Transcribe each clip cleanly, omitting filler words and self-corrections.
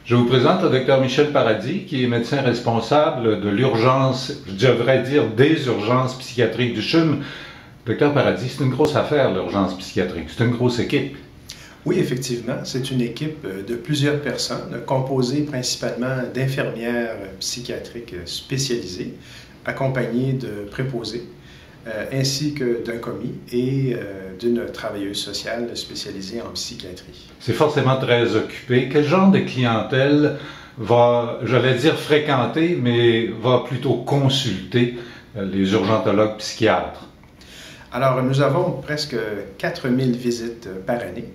Je vous présente le Dr Michel Paradis, qui est médecin responsable de l'urgence, je devrais dire des urgences psychiatriques du CHUM. Dr Paradis, c'est une grosse affaire, l'urgence psychiatrique. C'est une grosse équipe. Oui, effectivement, c'est une équipe de plusieurs personnes, composée principalement d'infirmières psychiatriques spécialisées, accompagnées de préposés, ainsi que d'un commis et d'une travailleuse sociale spécialisée en psychiatrie. C'est forcément très occupé. Quel genre de clientèle va, j'allais dire fréquenter, mais va plutôt consulter les urgentologues psychiatres? Alors, nous avons presque 4000 visites par année.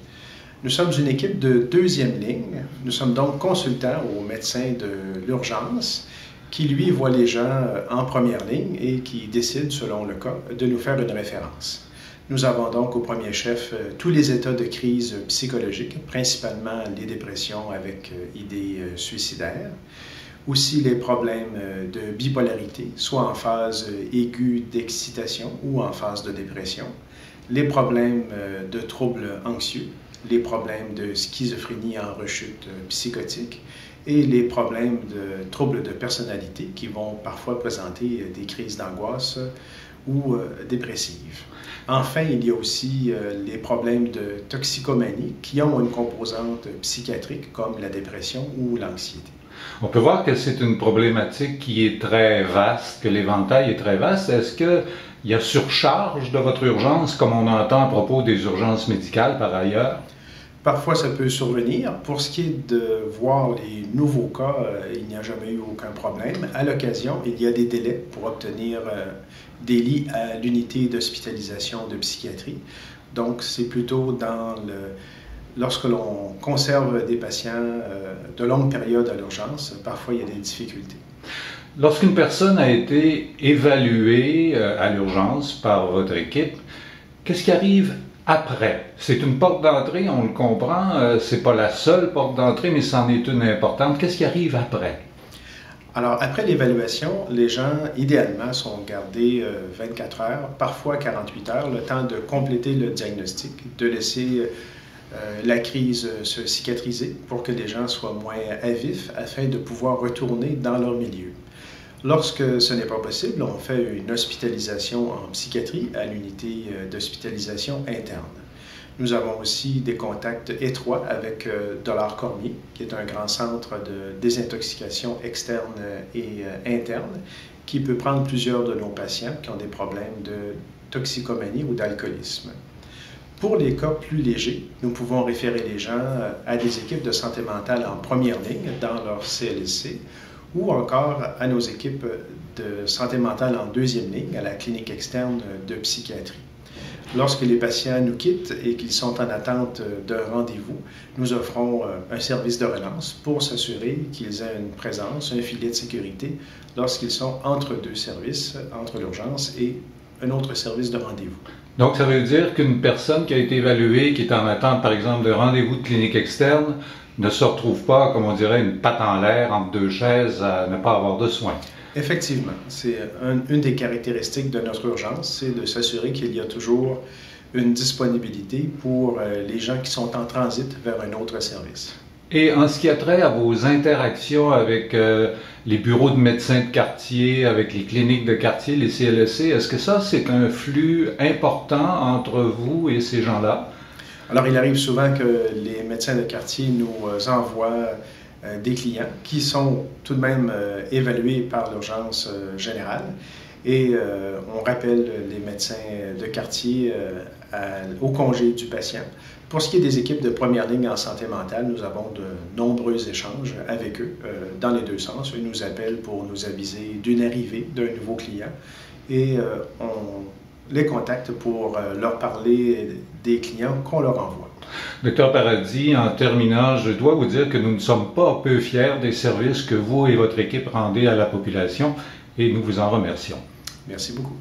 Nous sommes une équipe de deuxième ligne. Nous sommes donc consultants au médecin de l'urgence qui, lui, voit les gens en première ligne et qui décide, selon le cas, de nous faire une référence. Nous avons donc au premier chef tous les états de crise psychologique, principalement les dépressions avec idées suicidaires, aussi les problèmes de bipolarité, soit en phase aiguë d'excitation ou en phase de dépression, les problèmes de troubles anxieux, les problèmes de schizophrénie en rechute psychotique et les problèmes de troubles de personnalité qui vont parfois présenter des crises d'angoisse ou dépressives. Enfin, il y a aussi les problèmes de toxicomanie qui ont une composante psychiatrique comme la dépression ou l'anxiété. On peut voir que c'est une problématique qui est très vaste, que l'éventail est très vaste. Est-ce qu'il y a surcharge de votre urgence, comme on entend à propos des urgences médicales par ailleurs? Parfois, ça peut survenir. Pour ce qui est de voir les nouveaux cas, il n'y a jamais eu aucun problème. À l'occasion, il y a des délais pour obtenir des lits à l'unité d'hospitalisation de psychiatrie. Donc, c'est plutôt lorsque l'on conserve des patients de longues périodes à l'urgence, parfois il y a des difficultés. Lorsqu'une personne a été évaluée à l'urgence par votre équipe, qu'est-ce qui arrive après? C'est une porte d'entrée, on le comprend, c'est pas la seule porte d'entrée, mais c'en est une importante. Qu'est-ce qui arrive après? Alors, après l'évaluation, les gens, idéalement, sont gardés 24 heures, parfois 48 heures, le temps de compléter le diagnostic, de laisser la crise se cicatriser pour que les gens soient moins à vif afin de pouvoir retourner dans leur milieu. Lorsque ce n'est pas possible, on fait une hospitalisation en psychiatrie à l'unité d'hospitalisation interne. Nous avons aussi des contacts étroits avec Dollard Cormier, qui est un grand centre de désintoxication externe et interne, qui peut prendre plusieurs de nos patients qui ont des problèmes de toxicomanie ou d'alcoolisme. Pour les cas plus légers, nous pouvons référer les gens à des équipes de santé mentale en première ligne dans leur CLSC ou encore à nos équipes de santé mentale en deuxième ligne à la clinique externe de psychiatrie. Lorsque les patients nous quittent et qu'ils sont en attente d'un rendez-vous, nous offrons un service de relance pour s'assurer qu'ils aient une présence, un filet de sécurité lorsqu'ils sont entre deux services, entre l'urgence et un autre service de rendez-vous. Donc, ça veut dire qu'une personne qui a été évaluée, qui est en attente, par exemple, de rendez-vous de clinique externe, ne se retrouve pas, comme on dirait, une patte en l'air entre deux chaises à ne pas avoir de soins. Effectivement, c'est une des caractéristiques de notre urgence, c'est de s'assurer qu'il y a toujours une disponibilité pour les gens qui sont en transit vers un autre service. Et en ce qui a trait à vos interactions avec les bureaux de médecins de quartier, avec les cliniques de quartier, les CLSC, est-ce que ça, c'est un flux important entre vous et ces gens-là? Alors, il arrive souvent que les médecins de quartier nous envoient des clients qui sont tout de même évalués par l'urgence générale et on rappelle les médecins de quartier au congé du patient. Pour ce qui est des équipes de première ligne en santé mentale, nous avons de nombreux échanges avec eux dans les deux sens. Ils nous appellent pour nous aviser d'une arrivée d'un nouveau client et on les contacte pour leur parler des clients qu'on leur envoie. Dr Paradis, en terminant, je dois vous dire que nous ne sommes pas peu fiers des services que vous et votre équipe rendez à la population et nous vous en remercions. Merci beaucoup.